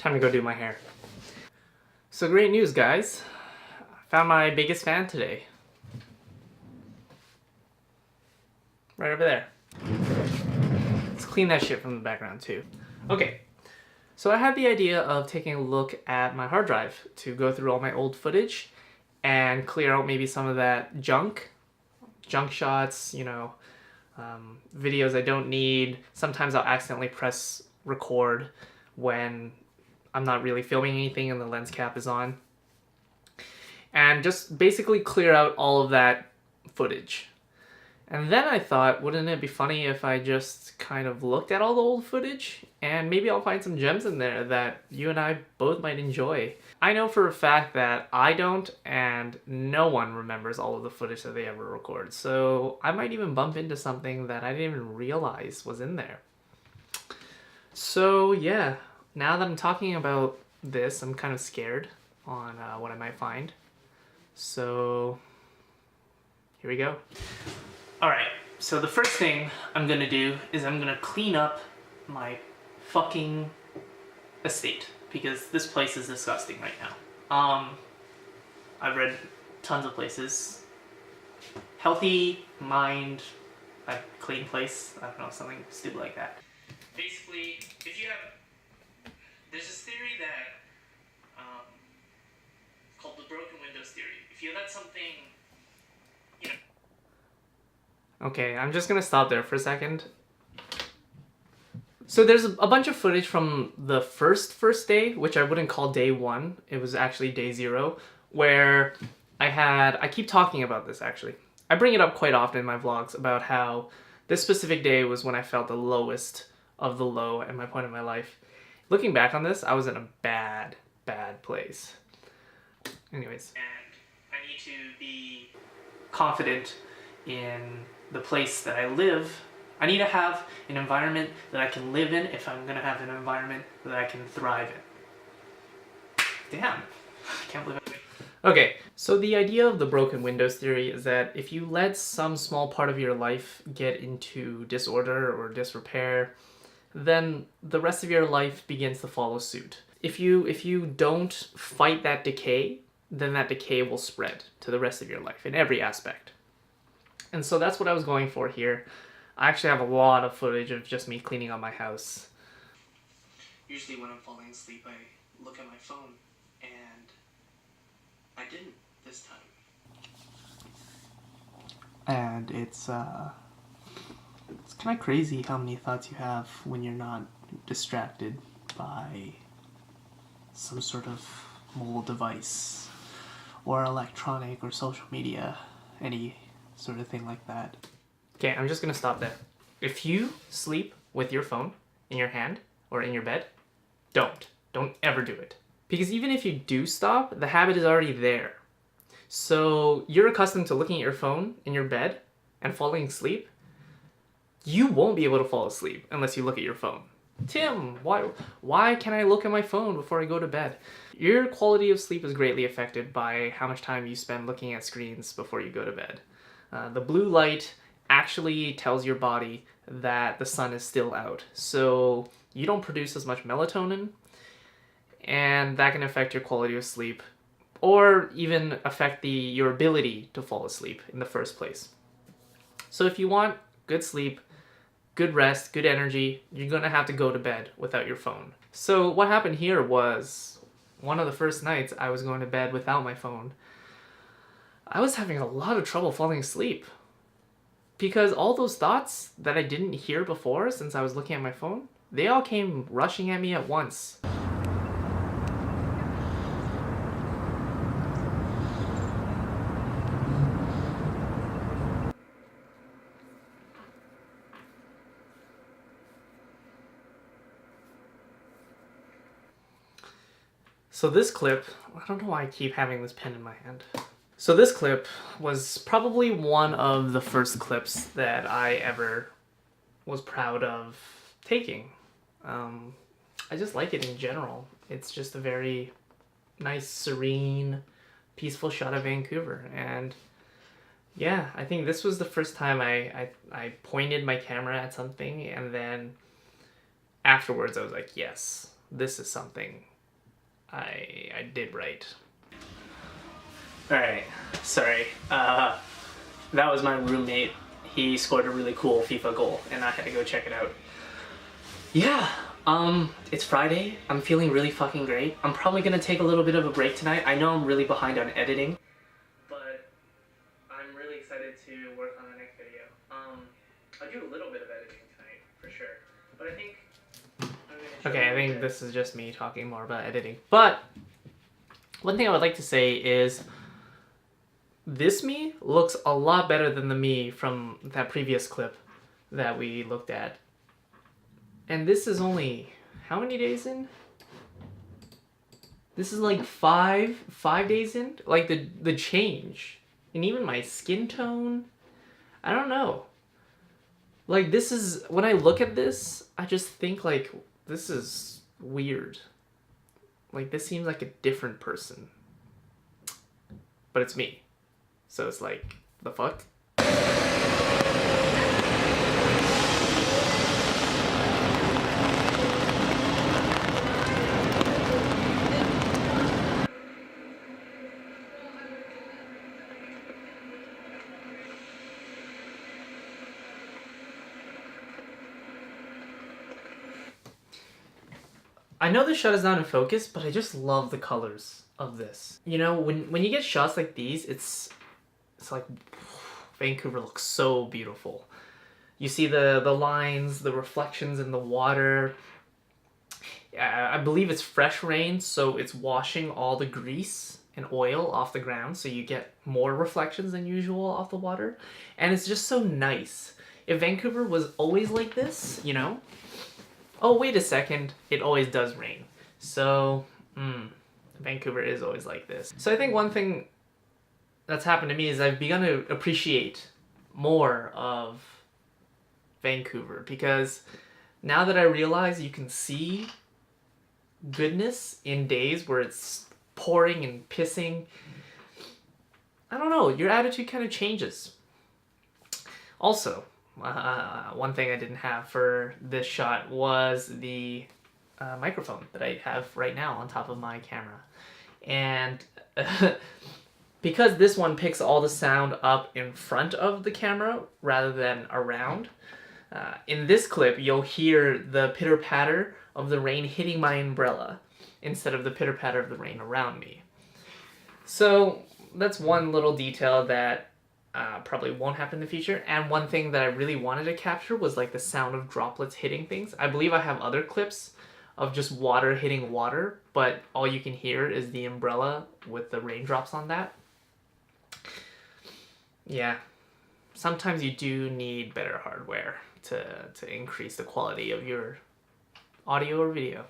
Time to go do my hair. So great news, guys. I found my biggest fan today. Right over there. Let's clean that shit from the background too. Okay, so I had the idea of taking a look at my hard drive to go through all my old footage and clear out maybe some of that junk shots, videos I don't need. Sometimes I'll accidentally press record when I'm not really filming anything and the lens cap is on. And just basically clear out all of that footage. And then I thought, wouldn't it be funny if I just kind of looked at all the old footage and maybe I'll find some gems in there that you and I both might enjoy. I know for a fact that I don't, and no one remembers all of the footage that they ever record. So I might even bump into something that I didn't even realize was in there. So yeah, now that I'm talking about this, I'm kind of scared on what I might find. So here we go. Alright, so the first thing I'm gonna do is I'm gonna clean up my fucking estate, because this place is disgusting right now. I've read tons of places. Healthy mind, a clean place, I don't know, something stupid like that. Basically, if you have, there's this theory that, called the broken windows theory. If you let something, Okay, I'm just gonna stop there for a second. So there's a bunch of footage from the first day, which I wouldn't call day one. It was actually day 0, where I keep talking about this actually. I bring it up quite often in my vlogs about how this specific day was when I felt the lowest of the low at my point in my life. Looking back on this, I was in a bad place. Anyways. And I need to be confident in the place that I live. I need to have an environment that I can live in if I'm gonna have an environment that I can thrive in. Damn, I can't believe it. Okay, so the idea of the broken windows theory is that if you let some small part of your life get into disorder or disrepair, then the rest of your life begins to follow suit. If you don't fight that decay, then that decay will spread to the rest of your life in every aspect. And so that's what I was going for here. I actually have a lot of footage of just me cleaning up my house. Usually when I'm falling asleep, I look at my phone, and I didn't this time. And it's kind of crazy how many thoughts you have when you're not distracted by some sort of mobile device or electronic or social media, any sort of thing like that. Okay, I'm just gonna stop there. If you sleep with your phone in your hand or in your bed, don't ever do it. Because even if you do stop, the habit is already there. So you're accustomed to looking at your phone in your bed and falling asleep. You won't be able to fall asleep unless you look at your phone. Tim, why can't I look at my phone before I go to bed? Your quality of sleep is greatly affected by how much time you spend looking at screens before you go to bed. The blue light actually tells your body that the sun is still out, so you don't produce as much melatonin, and that can affect your quality of sleep, or even affect your ability to fall asleep in the first place. So if you want good sleep, good rest, good energy, you're gonna have to go to bed without your phone. So what happened here was, one of the first nights I was going to bed without my phone, I was having a lot of trouble falling asleep. Because all those thoughts that I didn't hear before since I was looking at my phone, they all came rushing at me at once. So this clip, I don't know why I keep having this pen in my hand. So this clip was probably one of the first clips that I ever was proud of taking. I just like it in general. It's just a very nice, serene, peaceful shot of Vancouver. And yeah, I think this was the first time I pointed my camera at something, and then afterwards I was like, yes, this is something I did right. Alright, sorry. That was my roommate. He scored a really cool FIFA goal, and I had to go check it out. Yeah, it's Friday. I'm feeling really fucking great. I'm probably gonna take a little bit of a break tonight. I know I'm really behind on editing, but I'm really excited to work on the next video. I'll do a little bit of editing tonight, for sure. But I think okay, I think this is just me talking more about editing. But one thing I would like to say is this me looks a lot better than the me from that previous clip that we looked at. And this is only, how many days in? This is like five days in? Like the change. And even my skin tone. I don't know. Like this is, when I look at this, I just think like, this is weird. Like this seems like a different person. But it's me. So it's like, the fuck? I know the shot is not in focus, but I just love the colors of this. You know, when you get shots like these, it's like Vancouver looks so beautiful. You see the lines, the reflections in the water. I believe it's fresh rain, so it's washing all the grease and oil off the ground, so you get more reflections than usual off the water. And it's just so nice. If Vancouver was always like this, you know? Oh, wait a second, it always does rain. So, Vancouver is always like this. So I think one thing that's happened to me is I've begun to appreciate more of Vancouver, because now that I realize you can see goodness in days where it's pouring and pissing, I don't know, your attitude kind of changes. Also, one thing I didn't have for this shot was the microphone that I have right now on top of my camera. And because this one picks all the sound up in front of the camera rather than around, in this clip you'll hear the pitter-patter of the rain hitting my umbrella instead of the pitter-patter of the rain around me. So that's one little detail that probably won't happen in the future. And one thing that I really wanted to capture was like the sound of droplets hitting things. I believe I have other clips of just water hitting water, but all you can hear is the umbrella with the raindrops on that. Yeah, sometimes you do need better hardware to increase the quality of your audio or video.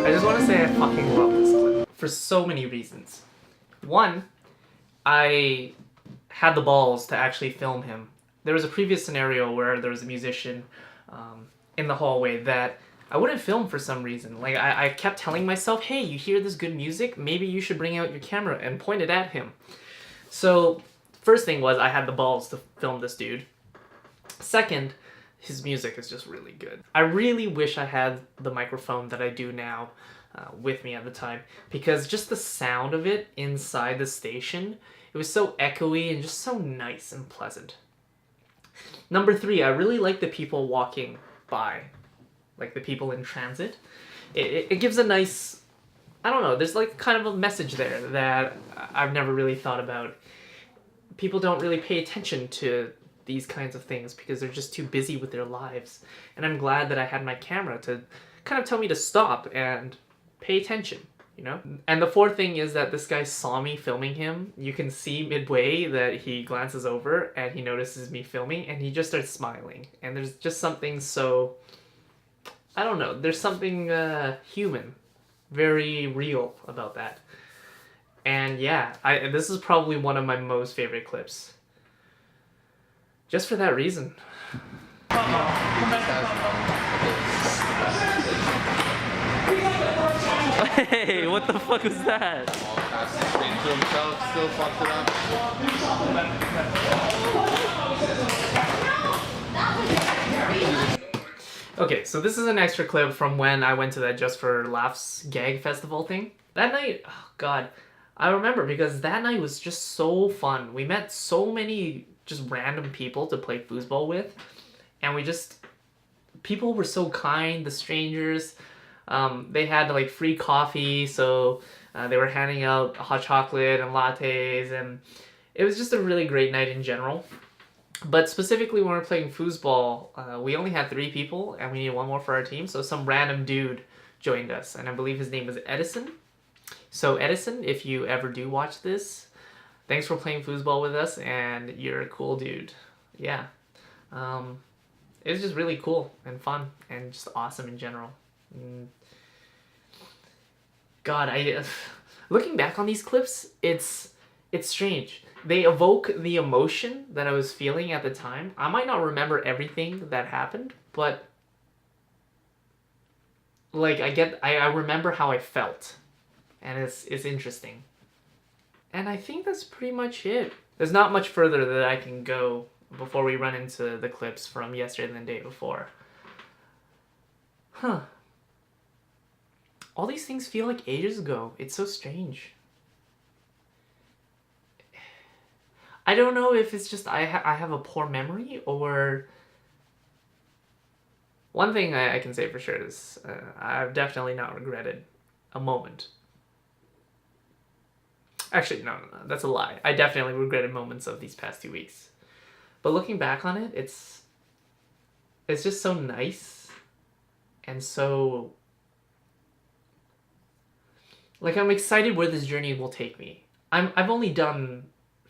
I just want to say I fucking love this clip for so many reasons. One, I had the balls to actually film him. There was a previous scenario where there was a musician in the hallway that I wouldn't film for some reason. Like I kept telling myself, hey, you hear this good music? Maybe you should bring out your camera and point it at him. So first thing was I had the balls to film this dude. Second, his music is just really good. I really wish I had the microphone that I do now with me at the time, because just the sound of it inside the station, it was so echoey and just so nice and pleasant. Number 3, I really like the people walking by, like the people in transit. It gives a nice, I don't know, there's like kind of a message there that I've never really thought about. People don't really pay attention to these kinds of things because they're just too busy with their lives. And I'm glad that I had my camera to kind of tell me to stop and pay attention, you know? And the 4th thing is that this guy saw me filming him. You can see midway that he glances over and he notices me filming and he just starts smiling. And there's just something so, I don't know, there's something human, very real about that. And yeah, this is probably one of my most favorite clips. Just for that reason. Hey, what the fuck was that? All past the screen to himself, still fucked it up. Okay, so this is an extra clip from when I went to that Just for Laughs gag festival thing. That night, oh god, I remember because that night was just so fun. We met so many just random people to play foosball with, and people were so kind, the strangers. They had like free coffee, so they were handing out hot chocolate and lattes, and it was just a really great night in general. But specifically when we were playing foosball, we only had 3 people, and we needed 1 more for our team, so some random dude joined us, and I believe his name was Edison. So Edison, if you ever do watch this, thanks for playing foosball with us, and you're a cool dude. Yeah. It was just really cool and fun and just awesome in general. God, looking back on these clips, it's strange. They evoke the emotion that I was feeling at the time. I might not remember everything that happened, but like I remember how I felt, and it's interesting. And I think that's pretty much it. There's not much further that I can go before we run into the clips from yesterday and the day before. Huh. All these things feel like ages ago. It's so strange. I don't know if it's just I have a poor memory, or... One thing I can say for sure is I've definitely not regretted a moment. Actually, no, that's a lie. I definitely regretted moments of these past 2 weeks. But looking back on it, it's just so nice and so... Like, I'm excited where this journey will take me. I've only done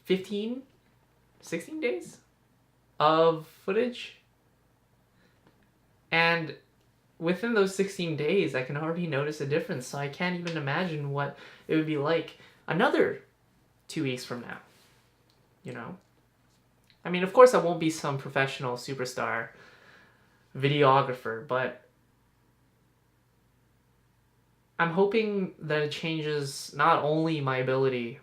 16 days of footage. And within those 16 days, I can already notice a difference. So I can't even imagine what it would be like another 2 weeks from now. You know? I mean, of course I won't be some professional superstar videographer, but I'm hoping that it changes not only my ability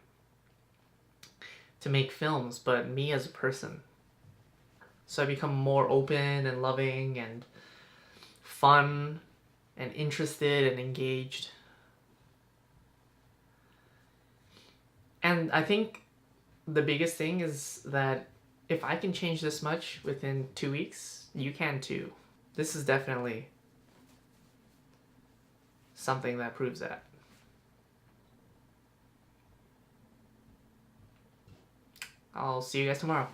to make films, but me as a person. So I become more open and loving and fun and interested and engaged. And I think the biggest thing is that if I can change this much within 2 weeks, you can too. This is definitely something that proves that. I'll see you guys tomorrow.